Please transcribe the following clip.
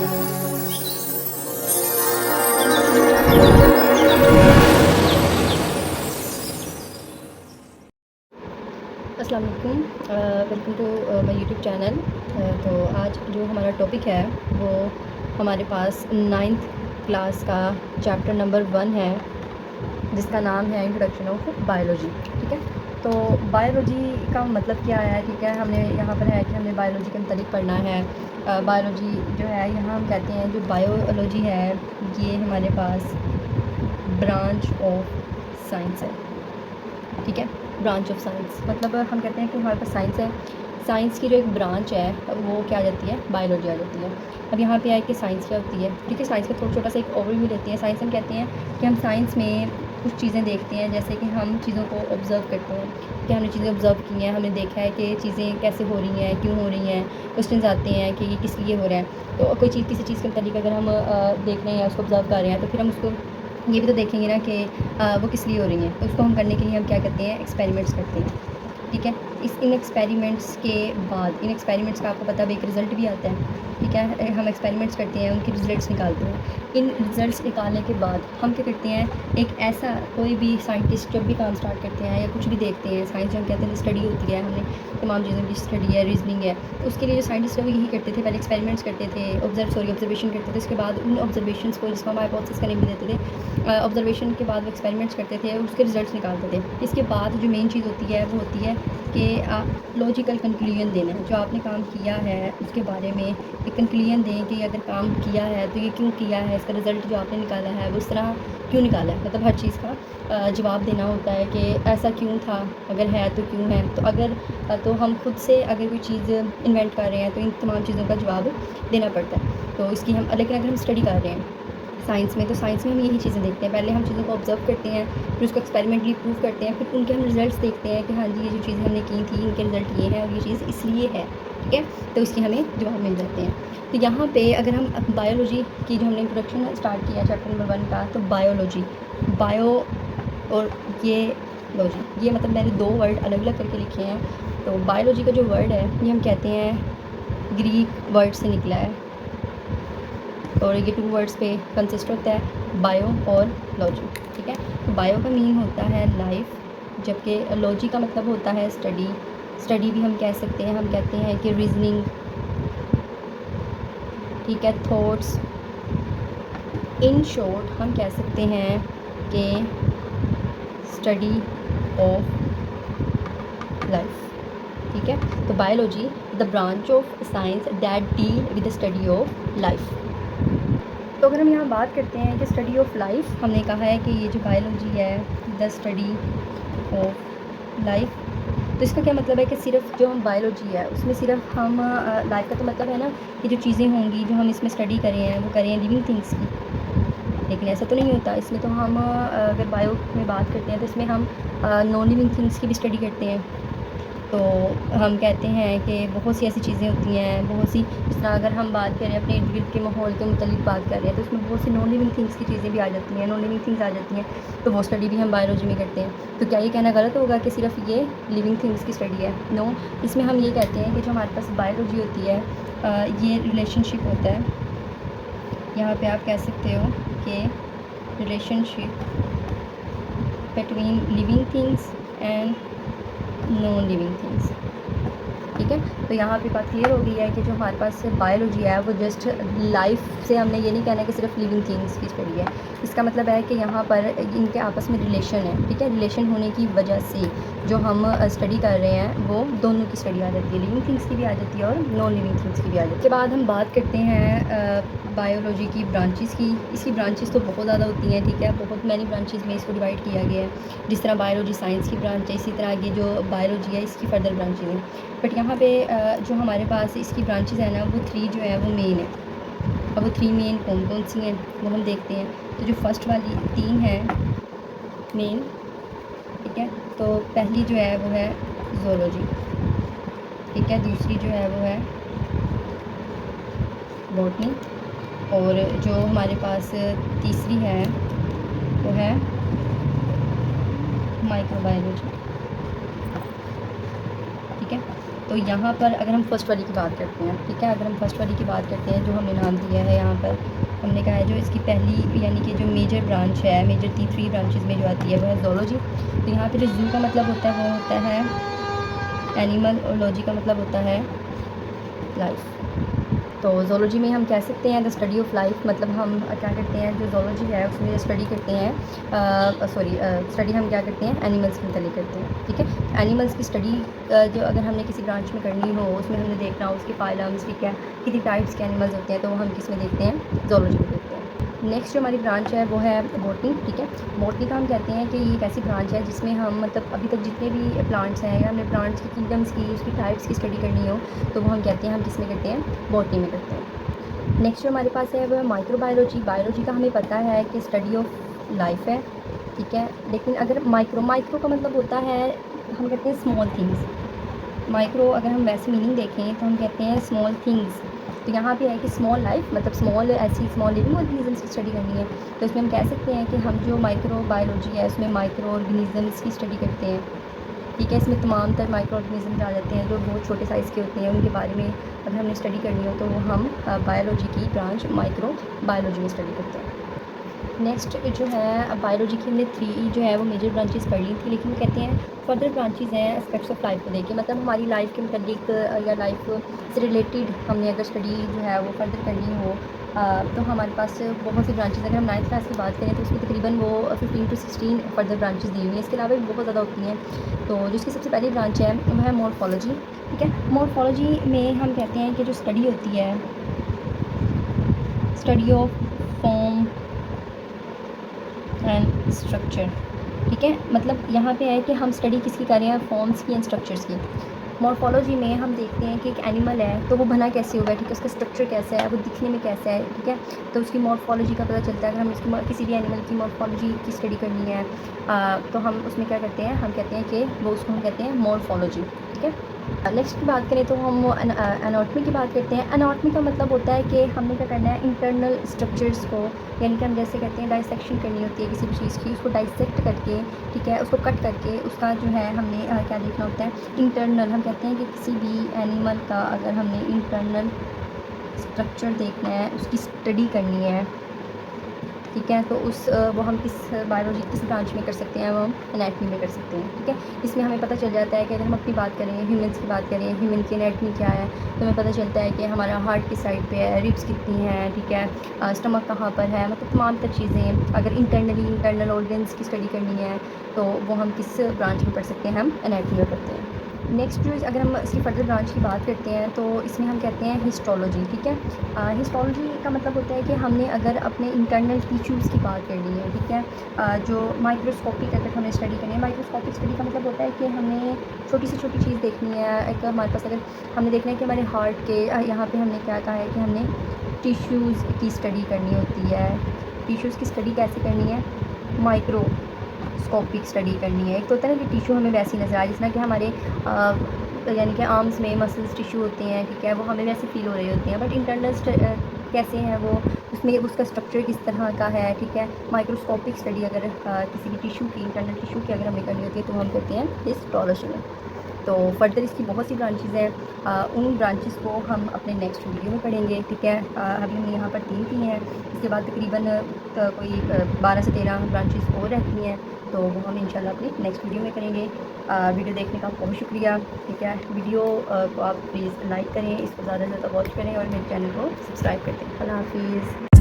अस्सलाम वालेकुम, welcome to my YouTube channel. तो आज जो हमारा टॉपिक है वो हमारे पास 9th क्लास का चैप्टर नंबर 1 है, जिसका नाम है इंट्रोडक्शन ऑफ बायोलॉजी। ठीक है, तो बायोलॉजी का मतलब क्या है? ठीक है, हमने यहाँ पर है कि हमने बायोलॉजी के मतलब पढ़ना है। बायोलॉजी जो है, यहाँ हम कहते हैं जो बायोलॉजी है ये हमारे पास ब्रांच ऑफ साइंस है। ठीक है, ब्रांच ऑफ साइंस मतलब हम कहते हैं कि हमारे पास साइंस है, साइंस की जो एक ब्रांच है वो क्या आ जाती है? बायोलॉजी आ जाती है। अब यहाँ पे आए कि साइंस क्या होती है। ठीक है, साइंस का थोड़ा छोटा सा एक ओवरव्यू लेते हैं। साइंस हम कहते हैं कि हम साइंस में कुछ चीज़ें देखते हैं, जैसे कि हम चीज़ों को ऑब्ज़र्व करते हैं कि हमने चीज़ें ऑब्ज़र्व की हैं, हमने देखा है कि चीज़ें कैसे हो रही हैं, क्यों हो रही हैं, क्वेश्चन आते हैं कि ये किस लिए हो रहा है। तो कोई चीज़, किसी चीज़ के मतलब अगर हम देख रहे हैं, उसको ऑब्ज़र्व कर रहे हैं, तो फिर हम उसको ये भी तो देखेंगे ना कि वो किस लिए हो रही हैं। तो उसको हम करने के लिए हम क्या करते हैं? एक्सपेरिमेंट्स करते हैं। ठीक है, इन एक्सपेरिमेंट्स के बाद, इन एक्सपेरिमेंट्स का आपको पता है एक रिज़ल्ट भी आता है। ठीक है, हम एक्सपेरिमेंट्स करते हैं, उनके रिज़ल्ट्स निकालते हैं। इन रिज़ल्ट्स निकालने के बाद हम क्या करते हैं? एक ऐसा कोई भी साइंटिस्ट जब भी काम स्टार्ट करते हैं या कुछ भी देखते हैं, साइंस जो हम कहते हैं स्टडी होती है, हमने तमाम चीज़ों की स्टडी है, रीजनिंग है, तो उसके लिए जो साइंटिस्ट है वो यही करते थे, पहले एक्सपेरिमेंट्स करते थे, ऑब्जर्वेशन करते थे। उसके बाद उन ऑब्जर्वेशंस को, जिसको हम हाइपोथेसिस का नेम भी देते थे, ऑब्जर्वेशन के बाद वो एक्सपेरिमेंट्स करते थे और उसके रिजल्ट्स निकालते थे। इसके बाद जो मेन चीज़ होती है वो होती है कि आप लॉजिकल कंक्लूजन देना है। जो आपने काम किया है उसके बारे में एक कंक्लूजन दें कि अगर काम किया है तो ये क्यों किया है, इसका रिज़ल्ट जो आपने निकाला है वो इस तरह क्यों निकाला है। मतलब हर चीज़ का जवाब देना होता है कि ऐसा क्यों था, अगर है तो क्यों है। तो अगर तो हम खुद से अगर कोई चीज़ इन्वेंट कर रहे हैं तो इन तमाम चीज़ों का जवाब देना पड़ता है। तो इसकी हम, लेकिन अगर हम स्टडी कर रहे हैं साइंस में, तो साइंस में हम यही चीज़ें देखते हैं। पहले हम चीज़ों को ऑब्जर्व करते हैं, फिर उसको एक्सपेरिमेंटली प्रूव करते हैं, फिर उनके हम रिजल्ट्स देखते हैं कि हाँ जी, ये जो चीज़ें हमने की थी इनके रिज़ल्ट ये हैं और ये चीज़ इसलिए है। ठीक है, तो इसकी हमें जवाब मिल जाते हैं। तो यहाँ पे अगर हम बायोलॉजी की जो हमने इंट्रोडक्शन स्टार्ट किया चैप्टर नंबर 1 का, तो बायोलॉजी, बायो और ये लॉजी, ये मतलब मैंने 2 वर्ड अलग अलग करके लिखे हैं। तो बायोलॉजी का जो वर्ड है ये हम कहते हैं ग्रीक वर्ड से निकला है और ये 2 वर्ड्स पे कंसिस्ट होता है, बायो और लॉजी। ठीक है, तो बायो का मीनिंग होता है लाइफ, जबकि लॉजी का मतलब होता है स्टडी। स्टडी भी हम कह सकते हैं, हम कहते हैं कि रीजनिंग, ठीक है, थॉट्स। इन शॉर्ट हम कह सकते हैं कि स्टडी ऑफ लाइफ। ठीक है, तो biology the branch of science that deal with the study of life. तो अगर हम यहाँ बात करते हैं कि स्टडी ऑफ लाइफ, हमने कहा है कि ये जो बायोलॉजी है द स्टडी ऑफ लाइफ, तो इसका क्या मतलब है कि सिर्फ जो हम बायोलॉजी है उसमें सिर्फ हम लाइफ का तो मतलब है ना कि जो चीज़ें होंगी जो हम इसमें स्टडी करें हैं वो करें लिविंग थिंग्स की, लेकिन ऐसा तो नहीं होता। इसमें तो हम अगर बायो में बात करते हैं तो इसमें हम नॉन लिविंग थिंग्स की भी स्टडी करते हैं। तो हम कहते हैं कि बहुत सी ऐसी चीज़ें होती हैं, बहुत सी, जिस तरह अगर हम बात करें अपने इर्द गिर्द के माहौल के मुतालिक बात कर रहे हैं, तो उसमें बहुत सी नॉन लिविंग थिंग्स की चीज़ें भी आ जाती हैं, नॉन लिविंग थिंग्स आ जाती हैं, तो वो स्टडी भी हम बायोलॉजी में करते हैं। तो क्या ये कहना गलत होगा कि सिर्फ ये लिविंग थिंग्स की स्टडी है? नो, इसमें हम ये कहते हैं कि जो हमारे पास बायोलॉजी होती है ये रिलेशनशिप होता है। यहाँ पे आप कह सकते हो कि relationship between living things and non living things. ठीक है, तो यहाँ पे बात क्लियर हो गई है कि जो हमारे पास बायोलॉजी है वो जस्ट लाइफ से, हमने ये नहीं कहना कि सिर्फ लिविंग थिंग्स की स्टडी है। इसका मतलब है कि यहाँ पर इनके आपस में रिलेशन है। ठीक है, रिलेशन होने की वजह से जो हम स्टडी कर रहे हैं वो दोनों की स्टडी आ जाती है, लिविंग थिंग्स की भी आ जाती है और नॉन लिविंग थिंग्स की भी आ जाती है। उसके बाद हम बात करते हैं बायोलॉजी की ब्रांचेस की। इसकी ब्रांचेस तो बहुत ज़्यादा होती हैं। ठीक है, बहुत मैनी ब्रांचेस में इसको डिवाइड किया गया है। जिस तरह बायोलॉजी साइंस की ब्रांच है, इसी तरह ये जो बायोलॉजी है इसकी फर्दर ब्रांचेज हैं। बट यहाँ पे जो हमारे पास इसकी ब्रांचेज़ हैं ना, वो 3 जो है वो मेन है। अब वो 3 मेन कौन कौन सी हैं वो हम देखते हैं। तो जो फर्स्ट वाली 3 हैं मेन, ठीक है, तो पहली जो है वो है ज़ूलॉजी। ठीक है, दूसरी जो है वो है बॉटनी, और जो हमारे पास तीसरी है वो है माइक्रोबायोलॉजी। ठीक है, तो यहाँ पर अगर हम फ़र्स्ट वाली की बात करते हैं, ठीक है, अगर हम फ़र्स्ट वाली की बात करते हैं जो हमने नाम दिया है यहाँ पर, हमने कहा है जो इसकी पहली यानी कि जो मेजर ब्रांच है, मेजर 3 ब्रांचेस में जो आती है वो है ज़ूलॉजी। तो यहाँ पे जो ज़ू का मतलब होता है वो होता है एनिमल, और लॉजी का मतलब होता है लाइफ। तो ज़ूलॉजी में हम कह सकते हैं द स्टडी ऑफ लाइफ, मतलब हम क्या करते हैं, जो ज़ूलॉजी है उसमें स्टडी करते हैं, स्टडी हम क्या करते हैं, एनिमल्स की मतलब करते हैं, ठीक है। एनिमल्स की स्टडी जो अगर हमने किसी ब्रांच में करनी हो, उसमें हमने देखना हो उसके फाइलम्स, ठीक है, कितनी टाइप्स के एनिमल्स होते हैं, तो वो हम किस में देखते हैं, ज़ूलॉजी में देखते हैं। नेक्स्ट जो हमारी ब्रांच है वो है बॉटनी, ठीक है। बॉटनी का हम कहते हैं कि ये एक ऐसी ब्रांच है जिसमें हम मतलब अभी तक जितने भी प्लांट्स हैं या हमने प्लांट्स की किंगडम्स की, उसकी टाइप्स की स्टडी करनी हो, तो वो हम कहते हैं हम किस में करते हैं, बॉटनी में करते हैं। नेक्स्ट जो हमारे पास है वो है माइक्रोबायोलॉजी। बायोलॉजी का हमें पता है कि स्टडी ऑफ लाइफ है, ठीक है, लेकिन अगर माइक्रो का मतलब होता है, हम कहते हैं स्मॉल थिंग्स। माइक्रो अगर हम वैसे मीनिंग देखें तो हम कहते हैं स्मॉल थिंग्स। तो यहाँ पे है कि स्मॉल लाइफ मतलब स्मॉल ऐसी स्मॉल लिविंग ऑर्गेनिजम्स की स्टडी करनी है, तो इसमें हम कह सकते हैं कि हम जो माइक्रो बायोलॉजी है उसमें माइक्रो ऑर्गेनिजम्स की स्टडी करते हैं, ठीक है। इसमें तमाम तर माइक्रो ऑर्गेनिज्म आ जाते हैं जो बहुत छोटे साइज़ के होते हैं, उनके बारे में अगर हमने स्टडी करनी हो तो वो हम बायोलॉजी की ब्रांच माइक्रो बायोलॉजी में स्टडी करते हैं। नेक्स्ट जो है बायोलॉजी की हमने 3 जो है वो मेजर ब्रांचेस पढ़ ली थी, लेकिन वो कहते हैं फर्दर ब्रांचेस हैं एस्पेक्ट्स ऑफ लाइफ को देके, मतलब हमारी लाइफ के मतलब या लाइफ से रिलेटेड हमने अगर स्टडी जो है वो फर्दर करनी हो, तो हमारे पास बहुत सी ब्रांचेस, अगर हम 9th क्लास की बात करें तो उसमें तकरीबन वो 15 to 16 फर्दर ब्रांचेस दी हुई हैं। इसके अलावा भी बहुत ज़्यादा होती हैं। तो जिसकी सबसे पहली ब्रांच है वो है मॉर्फोलॉजी, ठीक है। मॉर्फोलॉजी में हम कहते हैं कि जो स्टडी होती है, study of form and structure, ठीक है, मतलब यहाँ पे है कि हम स्टडी किसकी कर रहे हैं, फॉर्म्स की एंड स्ट्रक्चर्स की। मॉर्फोलॉजी में हम देखते हैं कि एक एनिमल है तो वो बना कैसे होगा, ठीक है, उसका स्ट्रक्चर कैसा है, वो दिखने में कैसा है, ठीक है, तो उसकी मॉर्फोलॉजी का पता चलता है। अगर हम इसकी किसी भी एनिमल की मॉर्फोलॉजी की स्टडी करनी है, तो हम उसमें क्या करते हैं, हम कहते हैं कि वो उसको हम कहते हैं मॉर्फोलॉजी, ठीक है। नेक्स्ट की बात करें तो हम एनाटॉमी की बात करते हैं। एनाटॉमी का मतलब होता है कि हमने क्या करना है, इंटरनल स्ट्रक्चर्स को, यानी कि हम जैसे कहते हैं डाइसेक्शन करनी होती है किसी भी चीज़ की, उसको डाइसेक्ट करके, ठीक है, उसको कट करके उसका जो है हमने क्या देखना होता है, इंटरनल। हम कहते हैं कि किसी भी एनिमल का अगर हमने इंटरनल स्ट्रक्चर देखना है, उसकी स्टडी करनी है, ठीक है, तो वो हम किस बायोलॉजी किस ब्रांच में कर सकते हैं, वो हम एनाटमी में कर सकते हैं, ठीक है। इसमें हमें पता चल जाता है कि अगर हम अपनी बात करें, ह्यूमंस की बात करें, ह्यूमन की एनाटमी क्या है, तो हमें पता चलता है कि हमारा हार्ट किस साइड पे है, रिब्स कितनी हैं, ठीक है, स्टमक कहाँ पर है, मतलब तमाम तर चीज़ें। अगर इंटरनल ऑर्गन्स की स्टडी करनी है तो वो हम किस ब्रांच में पढ़ सकते हैं, हम एनाटमी में पढ़ते हैं। नेक्स्ट जो अगर हम इसकी फर्दर ब्रांच की बात करते हैं तो इसमें हम कहते हैं हिस्टोलॉजी, ठीक है। हिस्टोलॉजी का मतलब होता है कि हमने अगर अपने इंटरनल टिश्यूज़ की बात करनी है, ठीक है, जो माइक्रोस्कोपिक अगर हमें स्टडी करनी है, माइक्रोस्कोपिक स्टडी का मतलब होता है कि हमें छोटी से छोटी चीज़ देखनी है। एक हमारे पास अगर हमने देखना है कि हमारे हार्ट के यहाँ पे हमने क्या कहा है कि हमने टिश्यूज़ की स्टडी करनी होती है। टिश्यूज़ की स्टडी कैसे करनी है, माइक्रोस्कोपिक स्टडी करनी है। एक तो होता है ना कि टिश्यू हमें वैसी नज़र आए, जिस तरह कि हमारे यानी कि आर्म्स में मसल्स टिश्यू होते हैं, ठीक है, वो हमें वैसे फील हो रहे होते हैं, बट इंटरनल कैसे हैं वो, उसमें उसका स्ट्रक्चर किस तरह का है, ठीक है। माइक्रोस्कोपिक स्टडी अगर किसी भी टिश्यू की, इंटरनल टिश्यू की अगर हमें करनी होती है तो हम करते हैं हिस्टोलॉजी में। तो फर्दर इसकी बहुत सी ब्रांचेज़ हैं, उन ब्रांचेज़ को हम अपने नेक्स्ट वीडियो में पढ़ेंगे, ठीक है। अभी हमने यहाँ पर 3 की हैं, इसके बाद तकरीबन कोई 12 से 13 ब्रांचेज़ और रहती हैं, तो वो हम इंशाल्लाह अपनी नेक्स्ट वीडियो में करेंगे। वीडियो देखने का बहुत शुक्रिया, ठीक है। वीडियो को आप प्लीज़ लाइक करें, इसको ज़्यादा से ज़्यादा वॉच करें और मेरे चैनल को सब्सक्राइब कर दें। अल्लाह हाफ़िज़।